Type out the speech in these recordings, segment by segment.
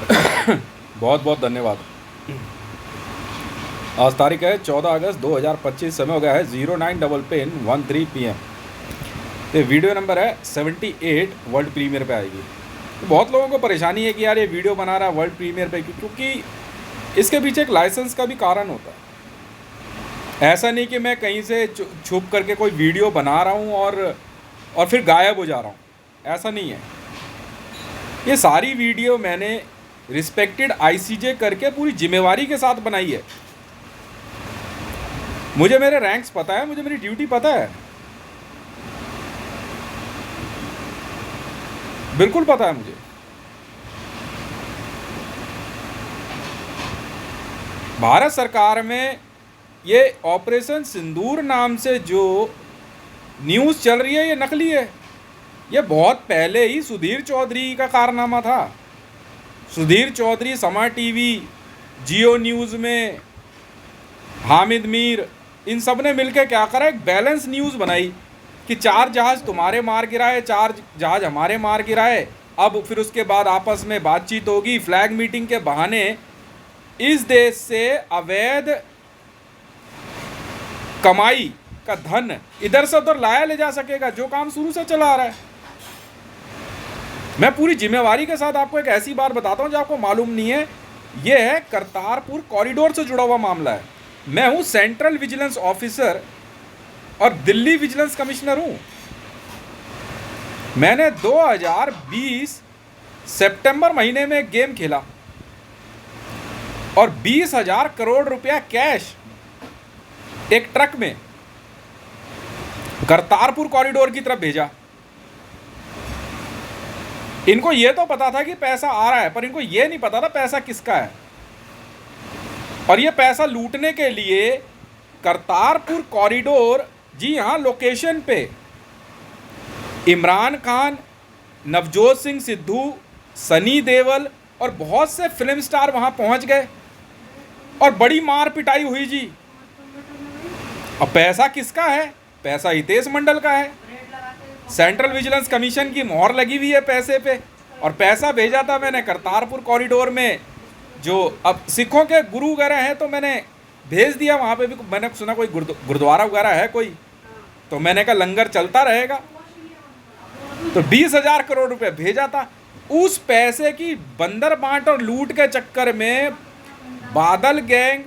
बहुत बहुत धन्यवाद। आज तारीख है 14 अगस्त 2025, समय हो गया है 09:13 PM। तो वीडियो नंबर है 78, वर्ल्ड प्रीमियर पे आएगी। तो बहुत लोगों को परेशानी है कि यार ये वीडियो बना रहा है वर्ल्ड प्रीमियर पे, क्योंकि इसके पीछे एक लाइसेंस का भी कारण होता है। ऐसा नहीं कि मैं कहीं से छुप करके कोई वीडियो बना रहा हूँ और फिर गायब हो जा रहा हूँ, ऐसा नहीं है। ये सारी वीडियो मैंने रिस्पेक्टेड ICJ करके पूरी जिम्मेवारी के साथ बनाई है। मुझे मेरे रैंक्स पता है, मुझे मेरी ड्यूटी पता है, बिल्कुल पता है मुझे। भारत सरकार में ये ऑपरेशन सिंदूर नाम से जो न्यूज़ चल रही है ये नकली है। ये बहुत पहले ही सुधीर चौधरी का कारनामा था। सुधीर चौधरी समा टीवी, जियो न्यूज़ में, हामिद मीर, इन सब ने मिलकर क्या करा, एक बैलेंस न्यूज़ बनाई कि 4 जहाज़ तुम्हारे मार गिराए, 4 जहाज़ हमारे मार गिराए। अब फिर उसके बाद आपस में बातचीत होगी, फ्लैग मीटिंग के बहाने इस देश से अवैध कमाई का धन इधर से उधर लाया ले जा सकेगा, जो काम शुरू से चला आ रहा है। मैं पूरी जिम्मेवारी के साथ आपको एक ऐसी बात बताता हूं जो आपको मालूम नहीं है। यह है करतारपुर कॉरिडोर से जुड़ा हुआ मामला है। मैं हूं सेंट्रल विजिलेंस ऑफिसर और दिल्ली विजिलेंस कमिश्नर हूं। मैंने 2020 सितंबर महीने में एक गेम खेला और 20,000 करोड़ रुपया कैश एक ट्रक में करतारपुर कॉरिडोर की तरफ भेजा। इनको ये तो पता था कि पैसा आ रहा है, पर इनको ये नहीं पता था पैसा किसका है। और ये पैसा लूटने के लिए करतारपुर कॉरिडोर, जी हाँ, लोकेशन पे इमरान खान, नवजोत सिंह सिद्धू, सनी देओल और बहुत से फिल्म स्टार वहां पहुंच गए और बड़ी मार पिटाई हुई जी। अब पैसा किसका है? पैसा हितेश मंडल का है। सेंट्रल विजिलेंस कमीशन की मोहर लगी हुई है पैसे पे। और पैसा भेजा था मैंने करतारपुर कॉरिडोर में, जो अब सिखों के गुरु वगैरह हैं, तो मैंने भेज दिया वहाँ पे भी। मैंने सुना कोई गुरुद्वारा वगैरह है कोई, तो मैंने कहा लंगर चलता रहेगा। तो 20,000 करोड़ रुपए भेजा था। उस पैसे की बंदर बांट और लूट के चक्कर में बादल गैंग,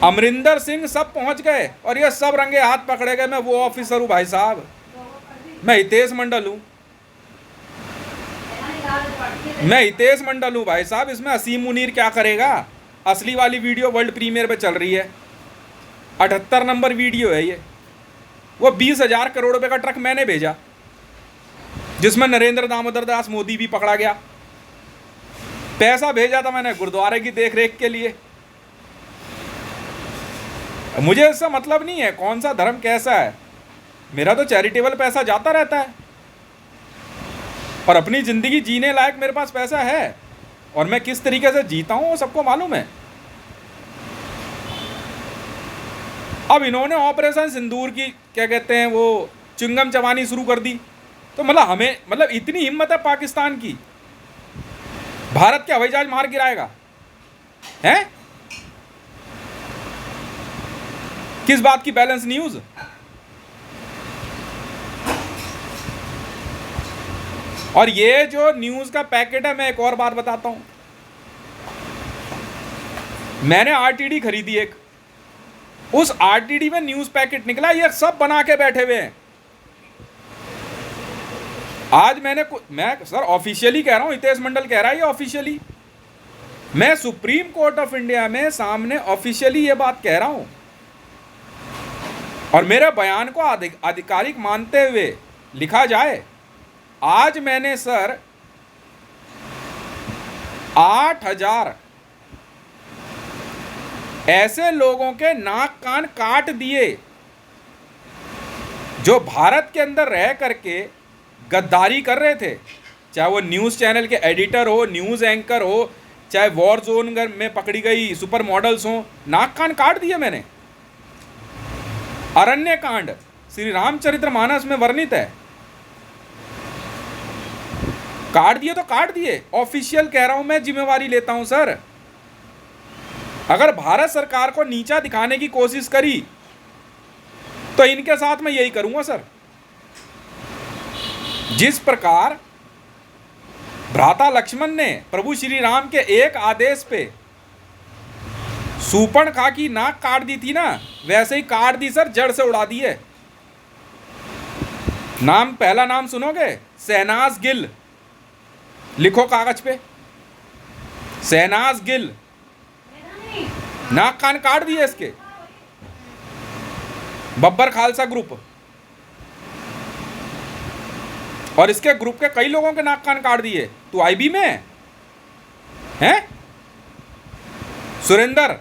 अमरिंदर सिंह सब पहुंच गए और ये सब रंगे हाथ पकड़े गए। मैं वो ऑफिसर हूँ भाई साहब, मैं हितेश मंडल हूँ, मैं हितेश मंडल हूँ भाई साहब। इसमें असीम मुनीर क्या करेगा? असली वाली वीडियो वर्ल्ड प्रीमियर पे चल रही है, 78 नंबर वीडियो है ये। वो 20,000 करोड़ रुपए का ट्रक मैंने भेजा, जिसमें नरेंद्र दामोदर दास मोदी भी पकड़ा गया। पैसा भेजा था मैंने गुरुद्वारे की देखरेख के लिए। मुझे इससे मतलब नहीं है कौन सा धर्म कैसा है, मेरा तो चैरिटेबल पैसा जाता रहता है और अपनी ज़िंदगी जीने लायक मेरे पास पैसा है। और मैं किस तरीके से जीता हूँ वो सबको मालूम है। अब इन्होंने ऑपरेशन सिंदूर की क्या कहते हैं वो चिंगम चबानी शुरू कर दी। तो मतलब इतनी हिम्मत है पाकिस्तान की, भारत के हवाई जहाज मार गिराएगा हैं? किस बात की बैलेंस न्यूज़? और ये जो न्यूज़ का पैकेट है, मैं एक और बात बताता हूं। मैंने RTD खरीदी एक, उस RTD में न्यूज़ पैकेट निकला। ये सब बना के बैठे हुए हैं। आज मैं सर ऑफिशियली कह रहा हूं, हितेश मंडल कह रहा है ये ऑफिशियली, मैं सुप्रीम कोर्ट ऑफ इंडिया में सामने ऑफिशियली ये बात कह रहा हूं। और मेरे बयान को आधिकारिक मानते हुए लिखा जाए। आज मैंने सर 8,000 ऐसे लोगों के नाक कान काट दिए जो भारत के अंदर रह करके गद्दारी कर रहे थे, चाहे वो न्यूज़ चैनल के एडिटर हो, न्यूज़ एंकर हो, चाहे वॉर जोन में पकड़ी गई सुपर मॉडल्स हो। नाक कान काट दिए मैंने। अरण्य कांड श्री रामचरितमानस में वर्णित है। काट दिए तो काट दिए, ऑफिशियल कह रहा हूं मैं, जिम्मेवारी लेता हूं सर। अगर भारत सरकार को नीचा दिखाने की कोशिश करी तो इनके साथ मैं यही करूंगा सर। जिस प्रकार भ्राता लक्ष्मण ने प्रभु श्री राम के एक आदेश पे सूर्पणखा की नाक काट दी थी ना, वैसे ही काट दी सर, जड़ से उड़ा दी है। नाम, पहला नाम सुनोगे, शहनाज गिल, लिखो कागज पे, शहनाज गिल, नाक कान काट दिए इसके। बब्बर खालसा ग्रुप, और इसके ग्रुप के कई लोगों के नाक कान काट दिए। तू आईबी में है, सुरेंद्र,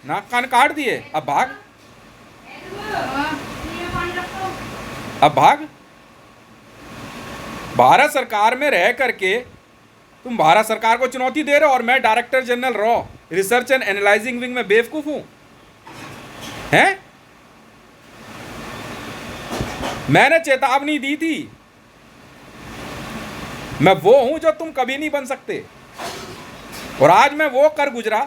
नाक कान काट दिए, अब भाग, अब भाग। भारत सरकार में रह करके तुम भारत सरकार को चुनौती दे रहे हो, और मैं डायरेक्टर जनरल रॉ रिसर्च एंड एनालाइजिंग विंग में बेवकूफ हूं? हैं? मैंने चेतावनी दी थी, मैं वो हूं जो तुम कभी नहीं बन सकते, और आज मैं वो कर गुजरा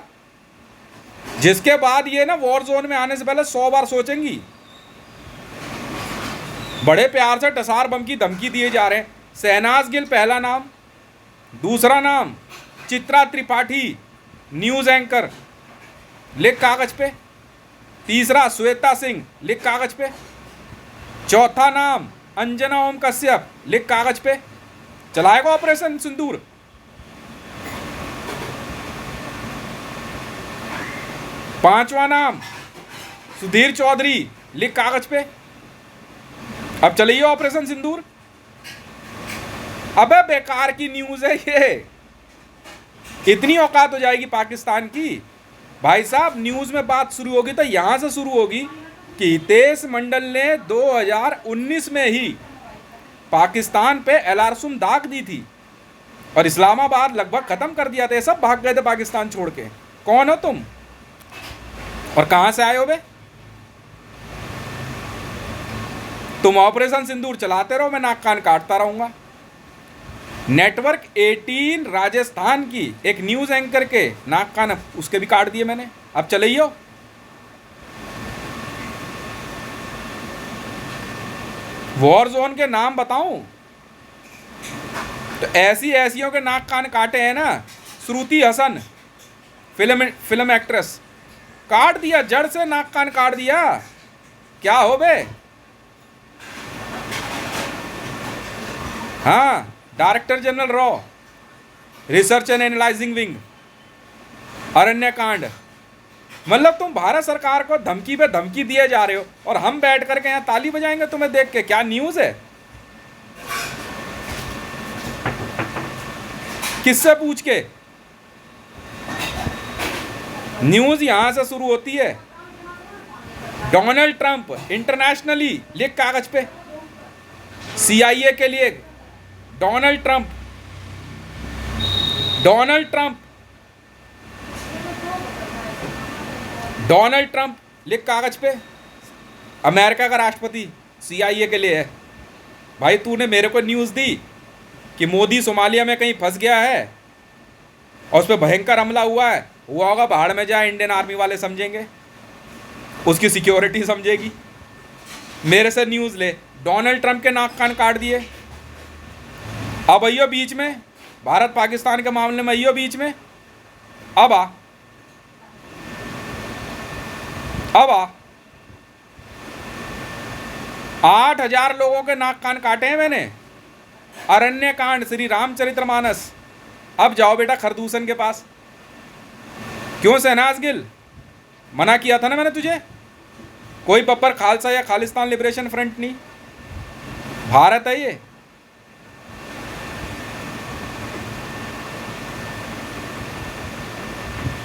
जिसके बाद ये ना वॉर जोन में आने से पहले 100 बार सोचेंगी। बड़े प्यार से टसार बम की धमकी दिए जा रहे हैं। शहनाज गिल पहला नाम, दूसरा नाम चित्रा त्रिपाठी, न्यूज एंकर, लिख कागज पे। तीसरा श्वेता सिंह, लिख कागज पे। चौथा नाम अंजना ओम कश्यप, लिख कागज पे। चलाएगा ऑपरेशन सिंदूर। पांचवा नाम सुधीर चौधरी, लिख कागज पे। अब चलिए ऑपरेशन सिंदूर। अबे बेकार की न्यूज है ये, इतनी औकात हो जाएगी पाकिस्तान की। भाई साहब, न्यूज में बात शुरू होगी तो यहां से शुरू होगी कि हितेश मंडल ने 2019 में ही पाकिस्तान पे एलारसुम दाग दी थी और इस्लामाबाद लगभग खत्म कर दिया था। सब भाग गए थे पाकिस्तान छोड़ के। कौन हो तुम और कहां से आए हो बे? तुम ऑपरेशन सिंदूर चलाते रहो, मैं नाक कान काटता रहूंगा। नेटवर्क 18 राजस्थान की एक न्यूज एंकर के नाक कान उसके भी काट दिए मैंने। अब चलिए, वॉर जोन के नाम बताऊं तो ऐसी ऐसियों के नाक कान काटे हैं ना। श्रुति हसन, फिल्म एक्ट्रेस, काट दिया, जड़ से नाक कान काट दिया। क्या हो बे? हाँ, डायरेक्टर जनरल रॉ research and analyzing wing, Aranya Kand. मतलब तुम भारत सरकार को धमकी पे धमकी दिए जा रहे हो और हम बैठ करके यहाँ ताली बजाएंगे तुम्हें देख के? क्या न्यूज़ है? किससे पूछ के? न्यूज़ यहां से शुरू होती है। डोनाल्ड ट्रंप इंटरनेशनली, लिख कागज पे। CIA के लिए Donald Trump, Donald Trump, Donald Trump, लिख कागज पे। अमेरिका का राष्ट्रपति CIA के लिए है। भाई तूने मेरे को न्यूज़ दी कि मोदी सोमालिया में कहीं फंस गया है और उस पर भयंकर हमला हुआ है, हुआ होगा, बाहर में जाए, इंडियन आर्मी वाले समझेंगे, उसकी सिक्योरिटी समझेगी। मेरे से न्यूज़ ले, डोनाल्ड ट्रंप के नाक कान काट दिए। अब आइयो बीच में, भारत पाकिस्तान के मामले में आइयो बीच में। अब आ, अब आ। 8,000 लोगों के नाक कान काटे हैं मैंने। अरण्य कांड, श्री रामचरितमानस। अब जाओ बेटा खरदूषण के पास। क्यों शहनाज गिल? मना किया था ना मैंने तुझे। कोई बब्बर खालसा या खालिस्तान लिबरेशन फ्रंट नहीं, भारत है ये।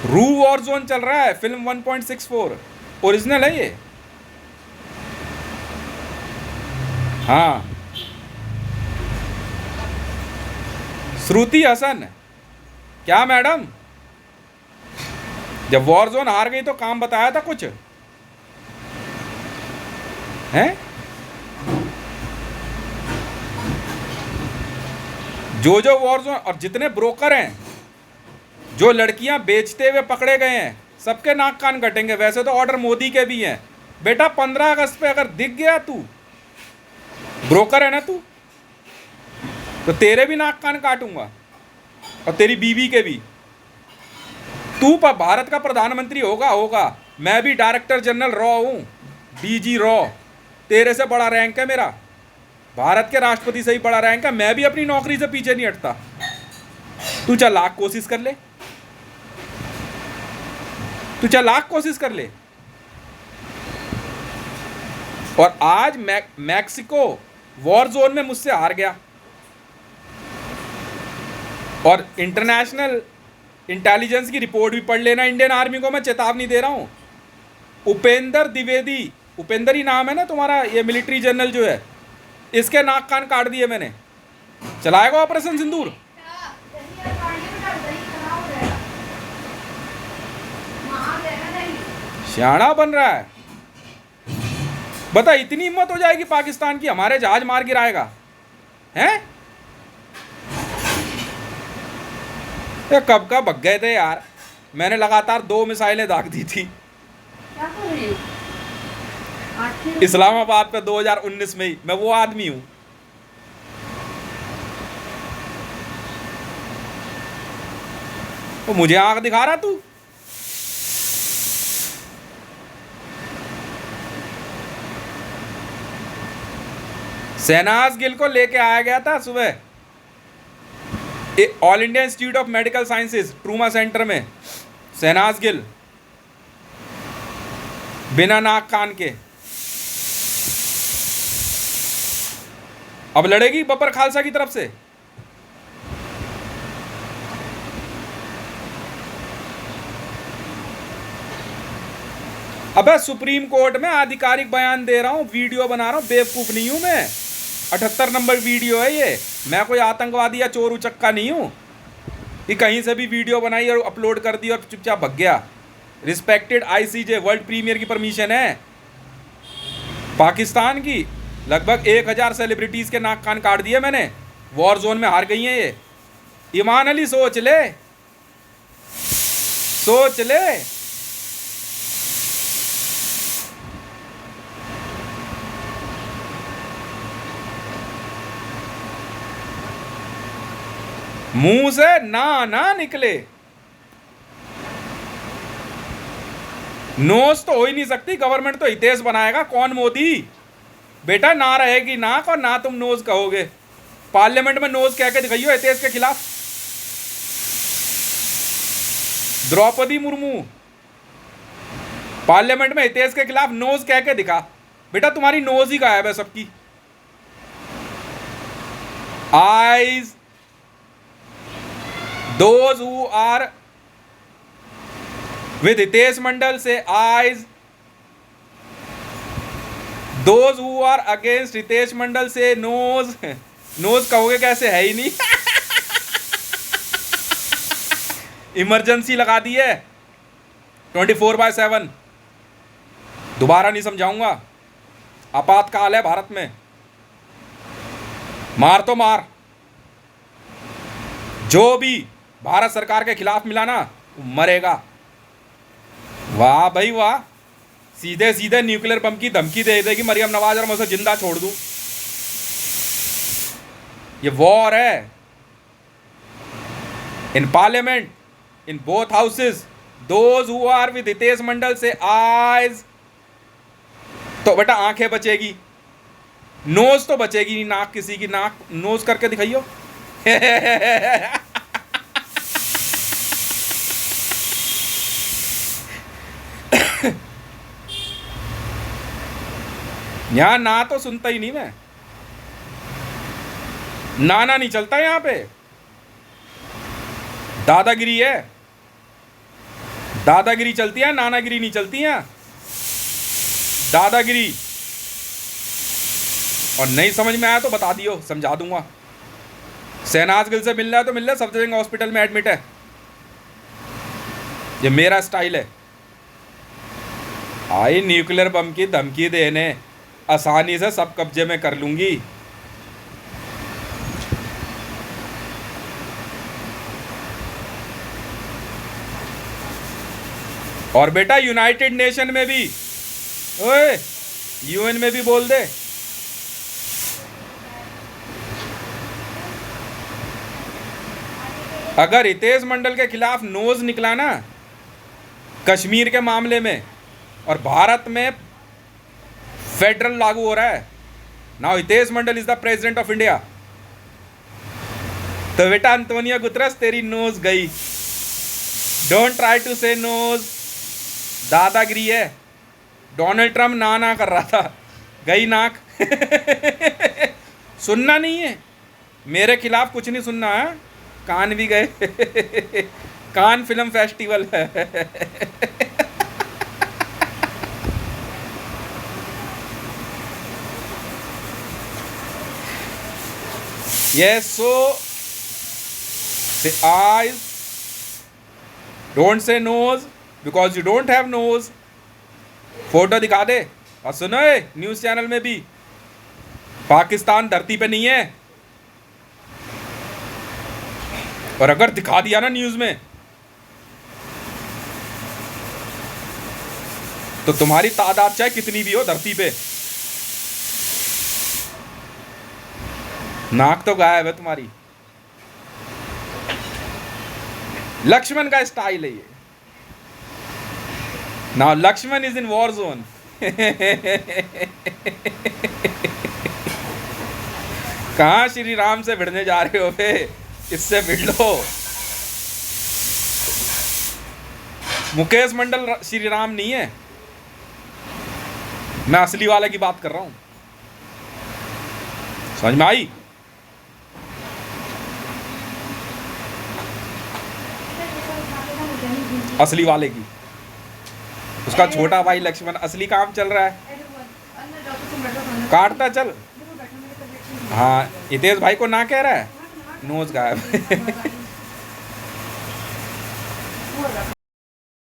रू वॉर जोन चल रहा है, फिल्म 1.64 ओरिजिनल है ये। हाँ, श्रुति हसन। क्या मैडम, जब वॉर जोन हार गई तो काम बताया था कुछ हैं? जो वॉर जोन और जितने ब्रोकर हैं, जो लड़कियां बेचते हुए पकड़े गए हैं, सबके नाक कान कटेंगे। वैसे तो ऑर्डर मोदी के भी हैं बेटा। 15 अगस्त पे अगर दिख गया तू, ब्रोकर है ना तू, तो तेरे भी नाक कान काटूंगा और तेरी बीवी के भी। तू भारत का प्रधानमंत्री होगा। मैं भी डायरेक्टर जनरल रॉ हूं, डीजी रॉ। तेरे से बड़ा रैंक है मेरा, भारत के राष्ट्रपति से ही बड़ा रैंक है। मैं भी अपनी नौकरी से पीछे नहीं हटता। तू चल लाख कोशिश कर ले, तू चल लाख कोशिश कर ले। और आज मैक्सिको वॉर जोन में मुझसे हार गया। और इंटरनेशनल इंटेलिजेंस की रिपोर्ट भी पढ़ लेना। इंडियन आर्मी को मैं चेतावनी दे रहा हूं। उपेंद्र द्विवेदी, उपेंद्र ही नाम है ना तुम्हारा, ये मिलिट्री जनरल जो है, इसके नाक कान काट दिए मैंने। चलाएगा ऑपरेशन सिंदूर। सियाना बन रहा है। बता, इतनी हिम्मत हो जाएगी पाकिस्तान की, हमारे जहाज मार गिराएगा हैं? ये कब का भग गए थे यार। मैंने लगातार 2 मिसाइलें दाग दी थी इस्लामाबाद पे 2019 में ही। मैं वो आदमी हूं। तो मुझे आंख दिखा रहा तू? शहनाज गिल को लेके आया गया था सुबह all India institute of medical sciences trauma centre में। शहनाज गिल बिना नाक कान के अब लड़ेगी बब्बर खालसा की तरफ से। अबे सुप्रीम कोर्ट में आधिकारिक बयान दे रहा हूं, वीडियो बना रहा हूं, बेवकूफ नहीं हूं मैं। 78 नंबर वीडियो है ये। मैं कोई आतंकवादी या चोर उचक्का नहीं हूं कि कहीं से भी वीडियो बनाई और अपलोड कर दी और चुपचाप भग गया। रिस्पेक्टेड आईसीजे वर्ल्ड प्रीमियर की परमिशन है पाकिस्तान की। लगभग 1000 सेलिब्रिटीज के नाक कान काट दिए मैंने। वॉर जोन में हार गई हैं ये। ईमान अली सोच ले, सोच ले। मुंह से ना निकले। नोज तो हो ही नहीं सकती। गवर्नमेंट तो हितेश बनाएगा, कौन मोदी? बेटा ना रहेगी नाक और ना तुम नोज कहोगे। पार्लियामेंट में नोज कह के दिखाइयो हितेश के खिलाफ। द्रौपदी मुर्मू पार्लियामेंट में हितेश के खिलाफ नोज कह के दिखा। बेटा तुम्हारी नोज ही गायब है सबकी। Ayes, those who are with Hitesh Mandal से eyes, those who are against Hitesh Mandal से nose। nose कहोगे कैसे? है ही नहीं। इमरजेंसी लगा दी है 24/7। दोबारा नहीं समझाऊंगा। आपातकाल है भारत में। मार तो मार। जो भी भारत सरकार के खिलाफ मिला ना मरेगा। वाह भाई वाह। सीधे सीधे न्यूक्लियर बम की धमकी दे देगी मरियम नवाज और मैं उसे जिंदा छोड़ दूं। ये वॉर है in parliament, in both houses. Those who are with Hitesh Mandal से आईज, तो बेटा आंखें बचेगी, नोज तो बचेगी नहीं। नाक किसी की नाक नोज करके दिखाइयो। यहां ना तो सुनता ही नहीं मैं। नाना नहीं चलता यहां पे। दादागिरी है, दादागिरी चलती है, नानागिरी नहीं चलती है। दादागिरी। और नहीं समझ में आया तो बता दियो, समझा दूंगा। शहनाज गिल से मिलना है तो मिल ले, सफदरजंग हॉस्पिटल में एडमिट है। ये मेरा स्टाइल है। आई न्यूक्लियर बम की धमकी देने, आसानी से सब कब्जे में कर लूंगी। और बेटा यूनाइटेड नेशन में भी, ओए यूएन में भी बोल दे। अगर हितेश मंडल के खिलाफ नोज निकला ना कश्मीर के मामले में, और भारत में फेडरल लागू हो रहा है, now Hitesh Mandal is the president of India, तो बेटा अंतोनियो गुतरस तेरी नोज गई। डोंट ट्राई टू से नोज, दादागिरी है। डोनाल्ड ट्रम्प ना कर रहा था, गई नाक। सुनना नहीं है, मेरे खिलाफ कुछ नहीं सुनना है। कान भी गए। कान फिल्म फेस्टिवल है। Yes, so say eyes, don't say nose because you don't have nose. Photo दिखा दे। और सुनो न्यूज़ चैनल में भी, पाकिस्तान धरती पे नहीं है, और अगर दिखा दिया ना न्यूज़ में तो तुम्हारी तादाद चाहे कितनी भी हो धरती पे, नाक तो गायब है तुम्हारी। लक्ष्मण का स्टाइल है ये। Now Lakshman is in war zone. कहां श्री राम से भिड़ने जा रहे हो बे, इससे भिड़ लो। मुकेश मंडल श्री राम नहीं है, मैं असली वाले की बात कर रहा हूं। समझ में आई? असली वाले की, उसका छोटा भाई लक्ष्मण, असली काम चल रहा है, काटता चल। हाँ हितेश भाई को ना कह रहा है, नोज गायब।